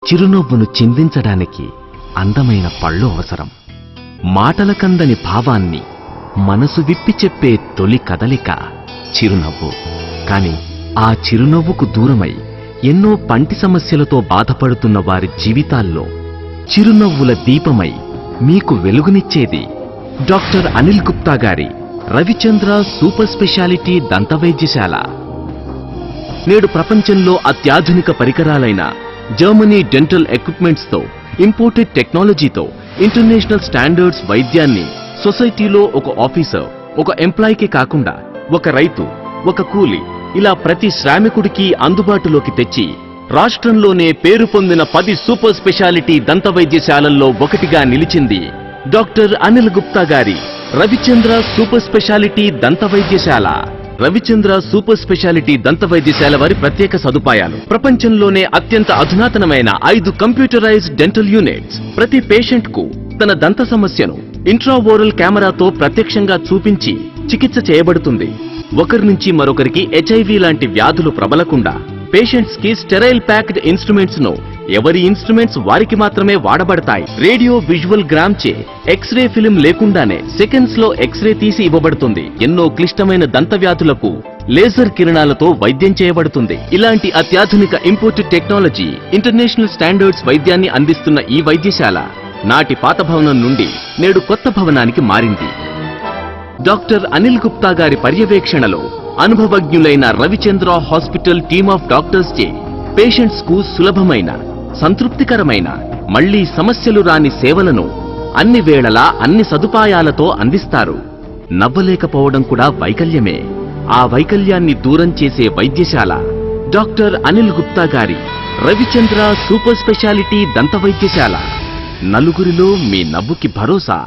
చిరునవ్వును చిందించడానికి అందమైన పళ్ళు అవసరం. మాటలకందని భావాన్ని మనసు విప్పి చెప్పే తొలి కదలిక చిరునవ్వు. కాని ఆ చిరునవ్వుకు దూరమై ఎన్నో పంటి సమస్యలతో బాధపడుతున్న వారి జీవితాల్లో చిరునవ్వుల దీపమై మీకు వెలుగునిచ్చేది డాక్టర్ అనిల్ గుప్తా గారి రవిచంద్ర సూపర్ స్పెషాలిటీ దంతవైద్యశాల. నేడు ప్రపంచంలో అత్యాధునిక పరికరాలైన జర్మనీ డెంటల్ ఎక్విప్మెంట్స్ తో, ఇంపోర్టెడ్ టెక్నాలజీతో ఇంటర్నేషనల్ స్టాండర్డ్స్ వైద్యాన్ని సొసైటీలో ఒక ఆఫీసర్, ఒక ఎంప్లాయీకి కాకుండా ఒక రైతు, ఒక కూలి, ఇలా ప్రతి శ్రామికుడికి అందుబాటులోకి తెచ్చి రాష్ట్రంలోనే పేరు పొందిన 10 సూపర్ స్పెషాలిటీ దంత వైద్యశాలల్లో ఒకటిగా నిలిచింది డాక్టర్ అనిల్ గుప్తా గారి రవిచంద్ర సూపర్ స్పెషాలిటీ దంత వైద్యశాల. రవిచంద్ర సూపర్ స్పెషాలిటీ దంత వైద్యశాల వారి ప్రత్యేక సదుపాయాలు: ప్రపంచంలోనే అత్యంత అధునాతనమైన 5 కంప్యూటరైజ్డ్ డెంటల్ యూనిట్స్. ప్రతి పేషెంట్ కు తన దంత సమస్యను ఇంట్రావోరల్ కెమెరాతో ప్రత్యక్షంగా చూపించి చికిత్స చేయబడుతుంది. ఒకరి నుంచి మరొకరికి HIV లాంటి వ్యాధులు ప్రబలకుండా పేషెంట్స్ కి స్టెరైల్ ప్యాక్డ్ ఇన్స్ట్రుమెంట్స్ ను ఎవరి ఇన్స్ట్రుమెంట్స్ వారికి మాత్రమే వాడబడతాయి. రేడియో విజువల్ గ్రామ్ చే ఎక్స్రే ఫిలిం లేకుండానే సెకండ్స్ లో ఎక్స్రే తీసి ఇవ్వబడుతుంది. ఎన్నో క్లిష్టమైన దంత వ్యాధులకు లేజర్ కిరణాలతో వైద్యం చేయబడుతుంది. ఇలాంటి అత్యాధునిక ఇంపోర్టెడ్ టెక్నాలజీ, ఇంటర్నేషనల్ స్టాండర్డ్స్ వైద్యాన్ని అందిస్తున్న ఈ వైద్యశాల నాటి పాత భవనం నుండి నేడు కొత్త భవనానికి మారింది. డాక్టర్ అనిల్ గుప్తా గారి పర్యవేక్షణలో అనుభవజ్ఞులైన Ravichandra hospital team of doctors చే పేషెంట్స్ కు సులభమైన, సంతృప్తికరమైన, మళ్లీ సమస్యలు రాని సేవలను అన్ని వేళలా అన్ని సదుపాయాలతో అందిస్తారు. నవ్వలేకపోవడం కూడా వైకల్యమే. ఆ వైకల్యాన్ని దూరం చేసే వైద్యశాల డాక్టర్ అనిల్ గుప్తా గారి రవిచంద్ర సూపర్ స్పెషాలిటీ దంత వైద్యశాల. నలుగురిలో మీ నవ్వుకి భరోసా.